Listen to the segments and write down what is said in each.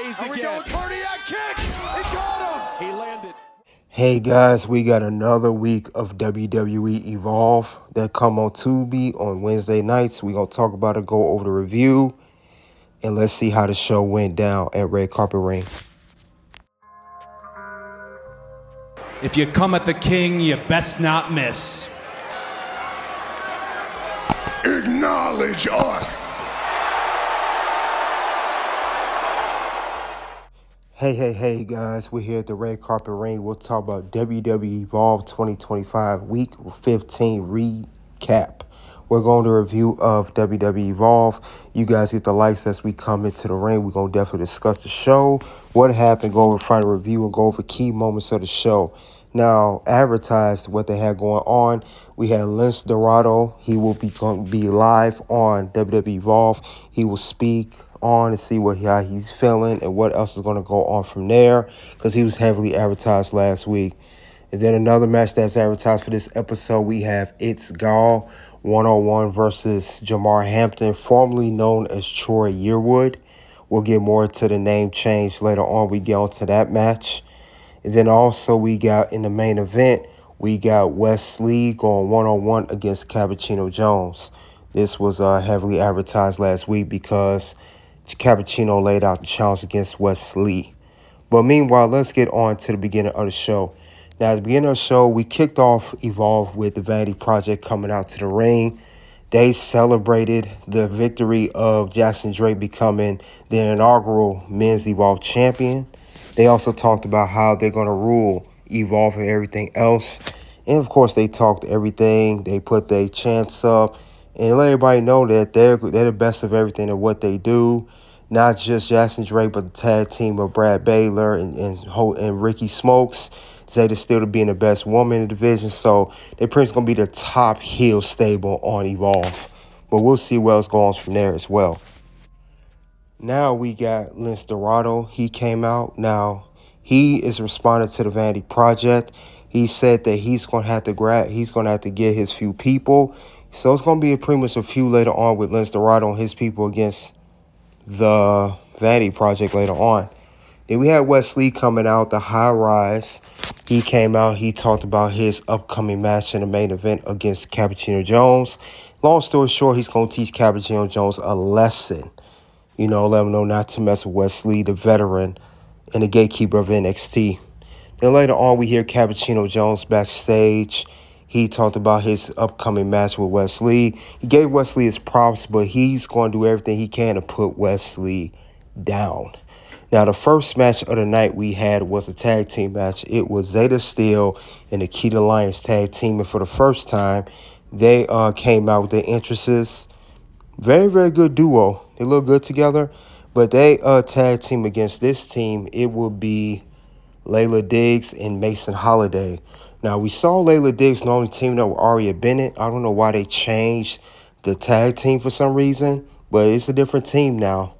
phased again. Here we go, cardiac kick. He got him. He landed. Hey guys, we got another week of WWE Evolve that come on Tubi on Wednesday nights. We're going to talk about it, go over the review, and let's see how the show went down at Red Carpet Ring. If you come at the king, you best not miss. Acknowledge us. Hey guys, we're here at the Red Carpet Ring. We'll talk about WWE Evolve 2025 Week 15 recap. We're going to review of WWE Evolve. You guys get the likes as we come into the ring. We're going to definitely discuss the show, what happened, go over final review, and go over key moments of the show. Now, advertised what they had going on. We had Lince Dorado. He will be going to be live on WWE Evolve. He will speak on and see how he's feeling and what else is going to go on from there, because he was heavily advertised last week. And then another match that's advertised for this episode, we have It's Gall 101 versus Jamar Hampton, formerly known as Troy Yearwood. We'll get more to the name change later on. We get on to that match. And then also we got in the main event, we got Wesley going one-on-one against Cappuccino Jones. This was heavily advertised last week because Cappuccino laid out the challenge against Wesley. But meanwhile, let's get on to the beginning of the show. Now, at the beginning of the show, we kicked off Evolve with the Vanity Project coming out to the ring. They celebrated the victory of Jackson Drake becoming the inaugural Men's Evolve champion. They also talked about how they're going to rule Evolve and everything else. And, of course, they talked everything. They put their chants up and let everybody know that they're the best of everything at what they do. Not just Jackson Drake, but the tag team of Brad Baylor and Ricky Smokes. Zayda still being the best woman in the division. So they're pretty much going to be the top heel stable on Evolve. But we'll see where else goes from there as well. Now we got Lince Dorado. He came out. Now he is responding to the Vanity Project. He said that he's going to have to get his few people. So it's going to be pretty much a few later on with Lince Dorado and his people against the Vanity Project later on. Then we had Wesley coming out, the High Rise. He came out. He talked about his upcoming match in the main event against Cappuccino Jones. Long story short, he's going to teach Cappuccino Jones a lesson. You know, let him know not to mess with Wesley, the veteran and the gatekeeper of NXT. Then later on, we hear Cappuccino Jones backstage. He talked about his upcoming match with Wesley. He gave Wesley his props, but he's going to do everything he can to put Wesley down. Now, the first match of the night we had was a tag team match. It was Zayda Steele and Nikkita Lyons tag teaming for the first time. They came out with their entrances. Very, very good duo. They look good together. But they tag team against this team. It will be Layla Diggs and Masyn Holiday. Now, we saw Layla Diggs normally teaming up with Aria Bennett. I don't know why they changed the tag team for some reason, but it's a different team now.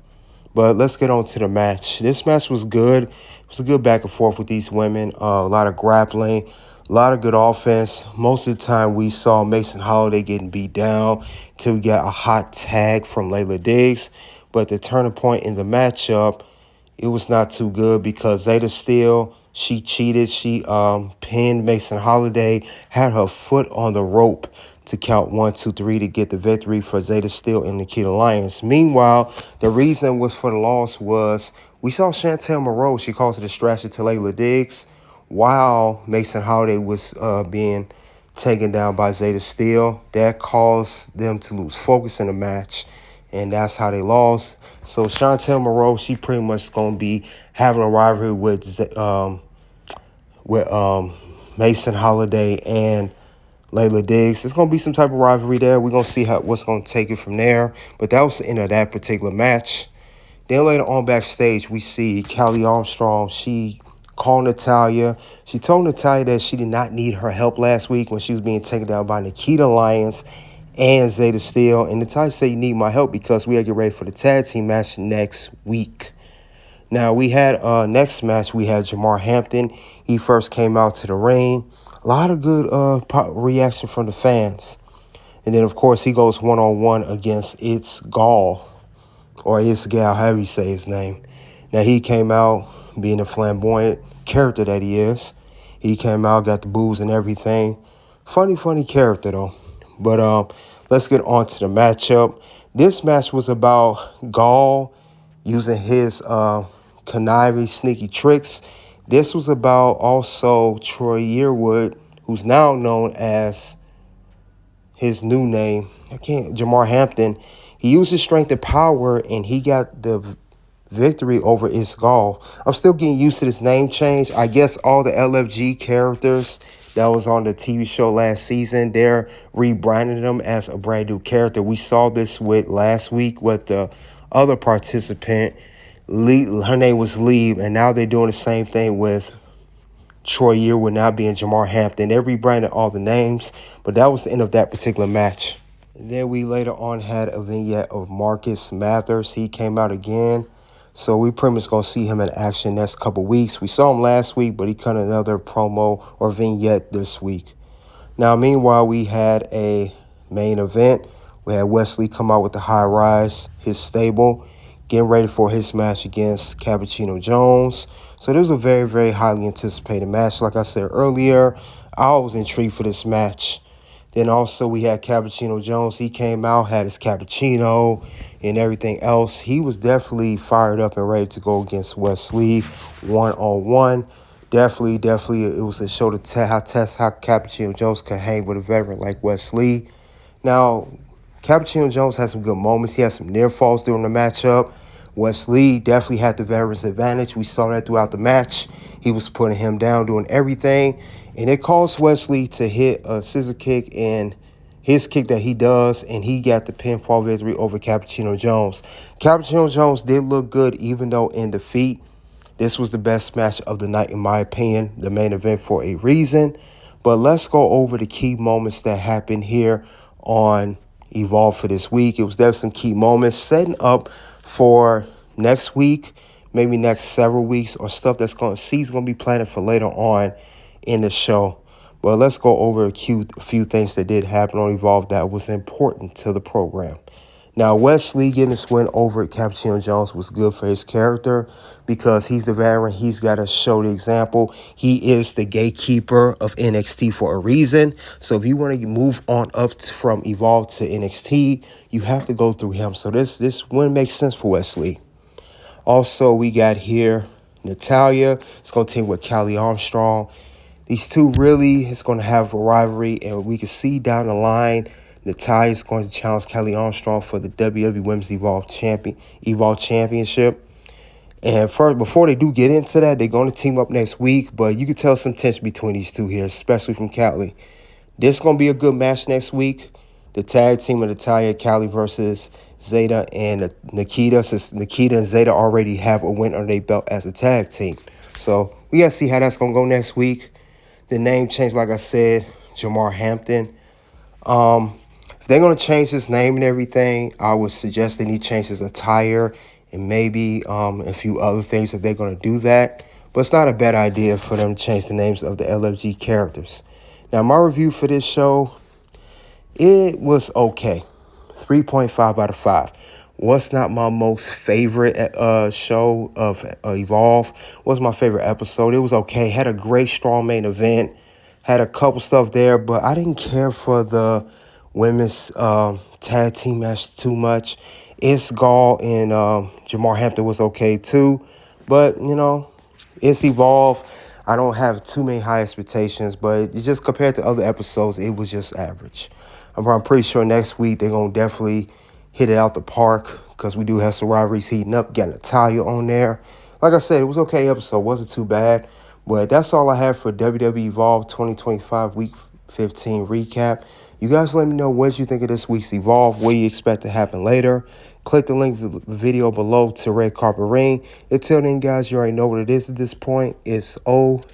But let's get on to the match. This match was good. It was a good back and forth with these women. A lot of grappling, a lot of good offense. Most of the time we saw Masyn Holiday getting beat down until we got a hot tag from Layla Diggs. But the turning point in the matchup, it was not too good because Zayda Steele, she cheated. She pinned Masyn Holiday, had her foot on the rope to count 1, 2, 3 to get the victory for Zayda Steele and Nikkita Lyons. Meanwhile, the reason was for the loss was we saw Chantel Moreau. She caused a distraction to Layla Diggs while Masyn Holiday was being taken down by Zayda Steele. That caused them to lose focus in the match, and that's how they lost. So Chantel Moreau, she pretty much going to be having a rivalry with Masyn Holiday and Layla Diggs. It's going to be some type of rivalry there. We're going to see what's going to take it from there. But that was the end of that particular match. Then later on backstage, we see Callie Armstrong. She called Natalya. She told Natalya that she did not need her help last week when she was being taken down by Nikkita Lyons and Zayda Steele. And Natalya said, you need my help because we got to get ready for the tag team match next week. Now, we had next match, we had Jamar Hampton. He first came out to the ring. A lot of good reaction from the fans. And then, of course, he goes one-on-one against It's Gall, or It's Gal, however you say his name. Now, he came out being a flamboyant character that he is. He came out, got the boos and everything. Funny character, though. But let's get on to the matchup. This match was about Gall using his conniving, sneaky tricks. This was about also Troy Yearwood, who's now known as his new name, Jamar Hampton. He used his strength and power, and he got the victory over Gall. I'm still getting used to this name change. I guess all the LFG characters that was on the TV show last season, they're rebranding them as a brand new character. We saw this with last week with the other participant. Her name was Lee, and now they're doing the same thing with Troy Yearwood now being Jamar Hampton. They rebranded all the names, but that was the end of that particular match. Then we later on had a vignette of Marcus Mathers. He came out again, so we pretty much going to see him in action next couple weeks. We saw him last week, but he cut another promo or vignette this week. Now, meanwhile, we had a main event. We had Wesley come out with the High Rise, his stable, getting ready for his match against Cappuccino Jones. So this was a very highly anticipated match. Like I said earlier, I was intrigued for this match. Then also we had Cappuccino Jones. He came out, had his cappuccino and everything else. He was definitely fired up and ready to go against Wesley one-on-one. Definitely, it was a show to test how Cappuccino Jones could hang with a veteran like Wesley. Now, Cappuccino Jones had some good moments. He had some near falls during the matchup. Wesley definitely had the veteran's advantage. We saw that throughout the match. He was putting him down, doing everything. And it caused Wesley to hit a scissor kick and his kick that he does, and he got the pinfall victory over Cappuccino Jones. Cappuccino Jones did look good, even though in defeat. This was the best match of the night, in my opinion, the main event for a reason. But let's go over the key moments that happened here on Evolve for this week. It was definitely some key moments setting up for next week, maybe next several weeks, or stuff that's going to be planned for later on in the show. But let's go over a few things that did happen on Evolve that was important to the program. Now, Wesley getting this win over Cappuccino Jones was good for his character because he's the veteran. He's got to show the example. He is the gatekeeper of NXT for a reason. So if you want to move on up from Evolve to NXT, you have to go through him. So this win makes sense for Wesley. Also, we got here Natalya. It's going to team with Callie Armstrong. These two really is going to have a rivalry, and we can see down the line Natalya is going to challenge Callie Armstrong for the WWE Women's Evolve Championship. And first, before they do get into that, they're going to team up next week. But you can tell some tension between these two here, especially from Callie. This is going to be a good match next week. The tag team of Natalya, Callie versus Zayda and Nikkita. Since Nikkita and Zayda already have a win under their belt as a tag team. So we got to see how that's going to go next week. The name change, like I said, Jamar Hampton. If they're going to change his name and everything, I would suggest they need to change his attire and maybe a few other things if they're going to do that. But it's not a bad idea for them to change the names of the LFG characters. Now, my review for this show, it was okay. 3.5 out of 5. Was not my most favorite show of Evolve. Was my favorite episode. It was okay. Had a great, strong main event. Had a couple stuff there, but I didn't care for the women's tag team match too much. Gall and Jamar Hampton was okay too. But, it's Evolve. I don't have too many high expectations, but just compared to other episodes, it was just average. I'm pretty sure next week they're going to definitely hit it out the park because we do have some rivalries heating up. Got Natalya on there. Like I said, it was an okay episode. Wasn't too bad. But that's all I have for WWE Evolve 2025 Week 15 recap. You guys let me know what you think of this week's Evolve. What do you expect to happen later? Click the link video below to Red Carpet Ring. Until then, guys, you already know what it is at this point. It's OUT.